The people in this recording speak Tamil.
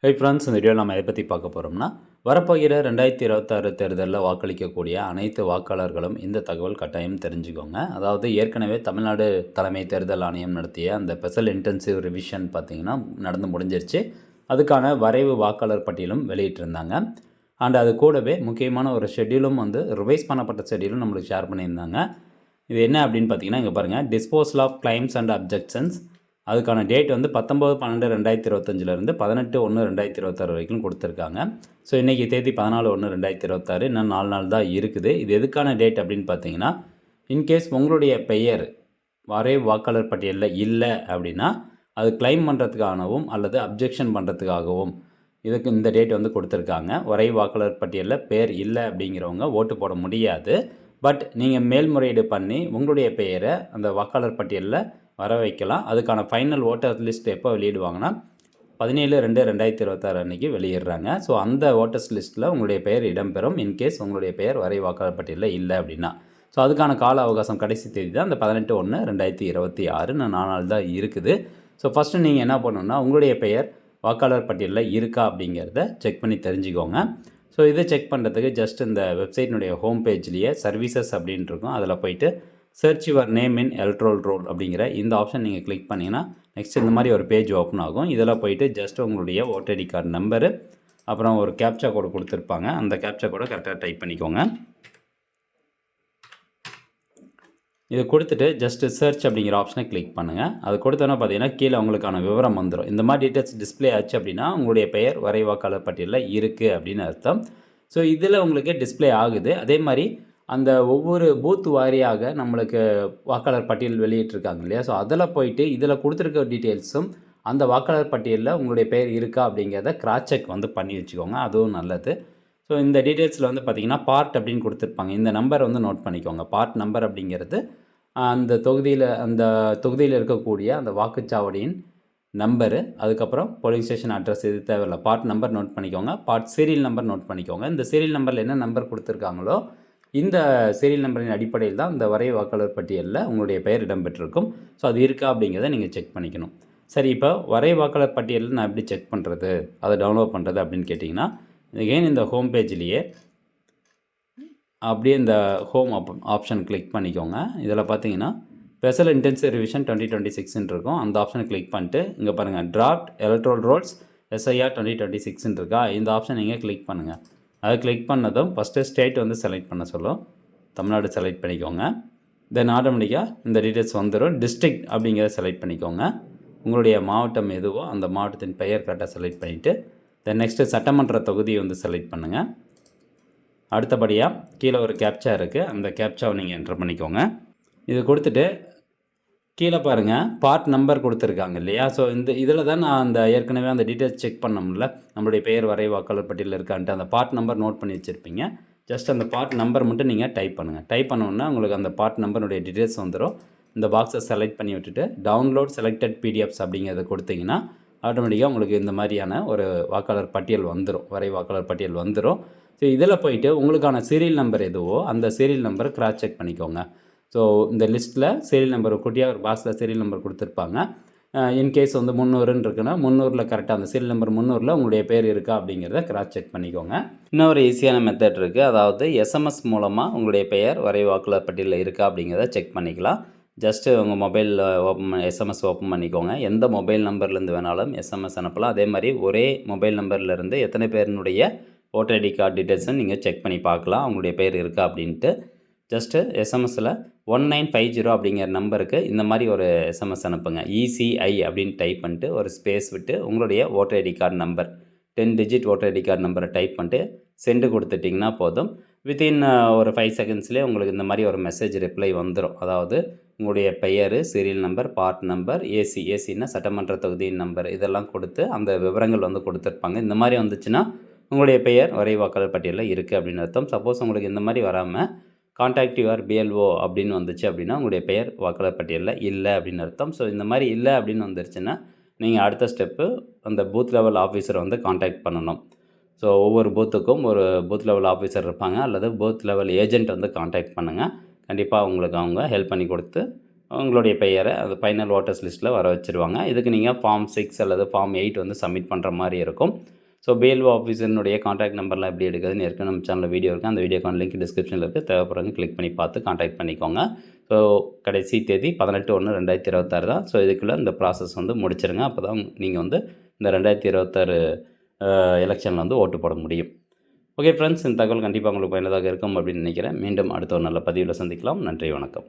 ஹை ஃப்ரெண்ட்ஸ், இந்த வீடியோவில் நம்ம எதை பற்றி பார்க்க போகிறோம்னா, வரப்போகிற 2026 தேர்தலில் வாக்களிக்கக்கூடிய அனைத்து வாக்காளர்களும் இந்த தகவல் கட்டாயம் தெரிஞ்சுக்கோங்க. அதாவது ஏற்கனவே தமிழ்நாடு தலைமை தேர்தல் ஆணையம் நடத்திய அந்த ஸ்பெஷல் இன்டென்சிவ் ரிவிஷன் பார்த்திங்கன்னா நடந்து முடிஞ்சிருச்சு. அதுக்கான வரைவு வாக்காளர் பட்டியலும் வெளியிட்டிருந்தாங்க. அண்ட் அது கூடவே முக்கியமான ஒரு ஷெட்யூலும் ரிவைஸ் பண்ணப்பட்ட ஷெட்யூலும் நம்மளுக்கு ஷேர் பண்ணியிருந்தாங்க. இது என்ன அப்படின்னு பார்த்தீங்கன்னா, இங்கே பாருங்கள், disposal of claims and objections. அதுக்கான டேட் 19/12/2025 18/1/2026 வரைக்கும் கொடுத்துருக்காங்க. ஸோ இன்றைக்கி தேதி 14/1/2026, இன்னும் 4 நாள் தான் இருக்குது. இது எதுக்கான டேட் அப்படின்னு பார்த்தீங்கன்னா, இன்கேஸ் உங்களுடைய பெயர் வரைவு வாக்காளர் பட்டியலில் இல்லை அப்படின்னா அது கிளைம் பண்ணுறதுக்காகவும் அல்லது அப்ஜெக்ஷன் பண்ணுறதுக்காகவும் இதுக்கு இந்த டேட் கொடுத்துருக்காங்க. வரைவு வாக்காளர் பட்டியலில் பேர் இல்லை அப்படிங்கிறவங்க ஓட்டு போட முடியாது. பட் நீங்கள் மேல்முறையீடு பண்ணி உங்களுடைய பெயரை அந்த வாக்காளர் பட்டியலில் வர வைக்கலாம். அதுக்கான ஃபைனல் ஓட்டர் லிஸ்ட் எப்போ வெளியிடுவாங்கன்னா 17/2/2026 அன்றைக்கி வெளியிடுறாங்க. ஸோ அந்த ஓட்டர்ஸ் லிஸ்ட்டில் உங்களுடைய பெயர் இடம்பெறும், இன்கேஸ் உங்களுடைய பெயர் வரை வாக்காளர் பட்டியலில் இல்லை அப்படின்னா. ஸோ அதுக்கான கால அவகாசம் கடைசி தேதி தான் அந்த 18/1/2026, 4 நாள் தான் இருக்குது. ஸோ ஃபஸ்ட்டு நீங்கள் என்ன பண்ணணுன்னா, உங்களுடைய பெயர் வாக்காளர் பட்டியலில் இருக்கா அப்படிங்கிறத செக் பண்ணி தெரிஞ்சுக்கோங்க. ஸோ இதை செக் பண்ணுறதுக்கு ஜஸ்ட் இந்த வெப்சைட்டினுடைய ஹோம் பேஜ்லேயே சர்வீசஸ் அப்படின்ட்டு இருக்கும். அதில் போய்ட்டு search your name in electoral roll அப்படிங்கிற இந்த ஆப்ஷன் நீங்கள் கிளிக் பண்ணிங்கன்னா நெக்ஸ்ட் இந்த மாதிரி ஒரு பேஜ் ஓப்பன் ஆகும். இதில் போய்ட்டு ஜஸ்ட் உங்களுடைய ஓட்டர் ஐடி கார்டு நம்பரு, அப்புறம் ஒரு கேப்சா கோடு கொடுத்துருப்பாங்க. அந்த கேப்சா கோடை கரெக்டாக டைப் பண்ணிக்கோங்க. இது கொடுத்துட்டு ஜஸ்ட்டு சர்ச் அப்படிங்கிற ஆப்ஷனை கிளிக் பண்ணுங்கள். அது கொடுத்தோன்னா பார்த்தீங்கன்னா கீழே உங்களுக்கான விவரம் வந்துடும். இந்த மாதிரி டீட்டெயில்ஸ் டிஸ்பிளே ஆச்சு அப்படின்னா உங்களுடைய பெயர் வரைவாக்காளர் பட்டியலில் இருக்குது அப்படின்னு அர்த்தம். ஸோ இதில் உங்களுக்கு டிஸ்பிளே ஆகுது. அதே மாதிரி அந்த ஒவ்வொரு பூத் வாரியாக நம்மளுக்கு வாக்காளர் பட்டியல் வெளியிட்டிருக்காங்க இல்லையா? ஸோ அதில் போயிட்டு இதில் கொடுத்துருக்க டீட்டெயில்ஸும் அந்த வாக்காளர் பட்டியலில் உங்களுடைய பெயர் இருக்கா அப்படிங்கிறத கிராஸ் செக் பண்ணி வச்சுக்கோங்க. அதுவும் நல்லது. ஸோ இந்த டீட்டெயில்ஸில் பார்த்திங்கன்னா பார்ட் அப்படின்னு கொடுத்துருப்பாங்க. இந்த நம்பர் நோட் பண்ணிக்கோங்க. பார்ட் நம்பர் அப்படிங்கிறது அந்த தொகுதியில் இருக்கக்கூடிய அந்த வாக்குச்சாவடியின் நம்பரு, அதுக்கப்புறம் போலிங் ஸ்டேஷன் அட்ரஸ், இது தேவையில்லை. பார்ட் நம்பர் நோட் பண்ணிக்கோங்க. பார்ட் சீரியல் நம்பர் நோட் பண்ணிக்கோங்க. இந்த சீரியல் நம்பரில் என்ன நம்பர் கொடுத்துருக்காங்களோ இந்த சீரியல் நம்பரின் அடிப்படையில் தான் இந்த வரைவு வாக்காளர் பட்டியலில் உங்களுடைய பெயர் இடம்பெற்றிருக்கும். ஸோ அது இருக்கா அப்படிங்கிறத நீங்கள் செக் பண்ணிக்கணும். சரி, இப்போ வரைவு வாக்காளர் பட்டியலில் நான் எப்படி செக் பண்ணுறது, அதை டவுன்லோட் பண்ணுறது அப்படின்னு கேட்டிங்கன்னா, ஏன் இந்த ஹோம் பேஜ்லேயே அப்படியே இந்த ஹோம் ஆப்ஷன் கிளிக் பண்ணிக்கோங்க. இதில் பார்த்தீங்கன்னா ஸ்பெஷல் இன்டென்சிவ் ரிவிஷன் 2026 இருக்கும். அந்த ஆப்ஷனை கிளிக் பண்ணிட்டு இங்கே பாருங்கள், டிராஃப்ட் எலக்ட்ரல் ரோல்ஸ் SIR 2026 இருக்கா, இந்த ஆப்ஷன் நீங்கள் கிளிக் பண்ணுங்கள். அதை கிளிக் பண்ணதும் ஃபஸ்ட்டு ஸ்டேட் செலக்ட் பண்ண சொல்லும். தமிழ்நாடு செலக்ட் பண்ணிக்கோங்க. தென் ஆட்டோமேட்டிக்காக இந்த டீட்டெயில்ஸ் வந்துடும். டிஸ்ட்ரிக்ட் அப்படிங்கிறத செலக்ட் பண்ணிக்கோங்க. உங்களுடைய மாவட்டம் எதுவோ அந்த மாவட்டத்தின் பெயர் கரெக்டாக செலக்ட் பண்ணிவிட்டு தென் நெக்ஸ்ட்டு சட்டமன்ற தொகுதியை செலக்ட் பண்ணுங்கள். அடுத்தபடியாக கீழே ஒரு கேப்சா இருக்குது. அந்த கேப்சாவை நீங்கள் என்டர் பண்ணிக்கோங்க. இது கொடுத்துட்டு கீழே பாருங்கள், பார்ட் நம்பர் கொடுத்துருக்காங்க இல்லையா? ஸோ இதில் தான் நான் அந்த ஏற்கனவே அந்த டீட்டெயில்ஸ் செக் பண்ணோம்ல, நம்மளுடைய பெயர் வரை வாக்காளர் பட்டியலில் இருக்கான்ட்டு அந்த பார்ட் நம்பர் நோட் பண்ணி வச்சுருப்பீங்க. ஜஸ்ட் அந்த பார்ட் நம்பர் மட்டும் நீங்கள் டைப் பண்ணுங்கள். டைப் பண்ணோன்னா உங்களுக்கு அந்த பார்ட் நம்பருடைய டீட்டெயில்ஸ் வந்துடும். இந்த பாக்ஸை செலக்ட் பண்ணி விட்டுட்டு டவுன்லோட் செலக்டட் PDFs அப்படிங்கிறத கொடுத்தீங்கன்னா ஆட்டோமேட்டிக்காக உங்களுக்கு இந்த மாதிரியான ஒரு வாக்காளர் பட்டியல் வந்துடும், வரை வாக்காளர் பட்டியல் வந்துடும். ஸோ இதில் போயிட்டு உங்களுக்கான சீரியல் நம்பர் எதுவோ அந்த சீரியல் நம்பரை கிராஸ் செக் பண்ணிக்கோங்க. ஸோ இந்த லிஸ்ட்டில் சீரியல் நம்பர் குட்டியாக ஒரு பாக்ஸில் சீரியல் நம்பர் கொடுத்துருப்பாங்க. இன்கேஸ் 300ன்னு இருக்குன்னா 300ல் கரெக்டாக அந்த சீரியல் நம்பர் 300ல் உங்களுடைய பேர் இருக்கா அப்படிங்கிறத கிராஸ் செக் பண்ணிக்கோங்க. இன்னொரு ஈஸியான மெத்தட் இருக்குது. அதாவது SMS மூலமாக உங்களுடைய பெயர் வரைவு வாக்காளர் பட்டியலில் இருக்கா அப்படிங்கிறத செக் பண்ணிக்கலாம். ஜஸ்ட்டு உங்கள் மொபைலில் SMS ஓப்பன் பண்ணிக்கோங்க. எந்த மொபைல் நம்பர்லேருந்து வேணாலும் SMS அனுப்பலாம். அதே மாதிரி ஒரே மொபைல் நம்பர்லேருந்து எத்தனை பேரினுடைய ஓட்டர் ஐடி கார்டு டீட்டெயில்ஸும் நீங்கள் செக் பண்ணி பார்க்கலாம் அவங்களுடைய பேர் இருக்கா அப்படின்ட்டு. ஜஸ்ட்டு SMSல் 1950 அப்படிங்கிற நம்பருக்கு இந்த மாதிரி ஒரு SMS அனுப்புங்க. ECI அப்படின்னு டைப் பண்ணிட்டு ஒரு ஸ்பேஸ் விட்டு உங்களுடைய voter ID card number 10 digit voter ID card நம்பரை டைப் பண்ணிட்டு சென்டு கொடுத்துட்டிங்கன்னா போதும். வித்தின் ஒரு 5 செகண்ட்ஸ்லேயே உங்களுக்கு இந்த மாதிரி ஒரு மெசேஜ் ரிப்ளை வந்துடும். அதாவது உங்களுடைய பெயர், சீரியல் நம்பர், பார்ட் நம்பர், ஏசின்னா சட்டமன்ற தொகுதியின் நம்பர், இதெல்லாம் கொடுத்து அந்த விவரங்கள் கொடுத்துருப்பாங்க. இந்த மாதிரி வந்துச்சுன்னா உங்களுடைய பெயர் வரைவு வாக்காளர் பட்டியலில் இருக்குது அப்படின்னு அர்த்தம். சப்போஸ் உங்களுக்கு இந்த மாதிரி வராமல் கான்டாக்ட் யுவர் BLO அப்படின்னு வந்துச்சு அப்படின்னா உங்களுடைய பெயர் வாக்காளர் பட்டியலில் இல்லை அப்படின்னு அர்த்தம். ஸோ இந்த மாதிரி இல்லை அப்படின்னு வந்துருச்சுன்னா நீங்கள் அடுத்த ஸ்டெப்பு அந்த பூத் லெவல் ஆஃபீஸரை கான்டாக்ட் பண்ணணும். ஸோ ஒவ்வொரு பூத்துக்கும் ஒரு பூத் லெவல் ஆஃபீஸர் இருப்பாங்க, அல்லது பூத் லெவல் ஏஜென்ட் கான்டாக்ட் பண்ணுங்கள். கண்டிப்பாக உங்களுக்கு அவங்க ஹெல்ப் பண்ணி கொடுத்து உங்களுடைய பெயரை அது ஃபைனல் ஓட்டர்ஸ் லிஸ்ட்டில் வர வச்சுருவாங்க. இதுக்கு நீங்கள் ஃபார்ம் 6 அல்லது ஃபார்ம் 8 வந்து சப்மிட் பண்ணுற மாதிரி இருக்கும். ஸோ பிஎல்ஓ ஆஃபீஸர்னுடைய கான்டாக்ட் நம்பர்லாம் எப்படி எடுக்குதுன்னு ஏற்கனவே நம்ம சேனலில் வீடியோ இருக்குது. அந்த வீடியோக்கான லிங்க் டிஸ்கிரிப்ஷனில் இருக்குது. தேவைப்படுறவங்க கிளிக் பண்ணி பார்த்து கான்டாக்ட் பண்ணிக்கோங்க. ஸோ கடைசி தேதி 18/1/2026 தான். ஸோ இதுக்குள்ளே இந்த ப்ராசஸ் வந்து முடிச்சிருங்க. அப்போ தான் நீங்கள் வந்து இந்த 2026 எலெக்ஷனில் வந்து ஓட்டு போட முடியும். ஓகே ஃப்ரெண்ட்ஸ், இந்த தகவல் கண்டிப்பாக உங்களுக்கு பயனுள்ளதாக இருக்கும் அப்படின்னு நினைக்கிறேன். மீண்டும் அடுத்த ஒரு நல்ல பதிவில் சந்திக்கலாம். நன்றி, வணக்கம்.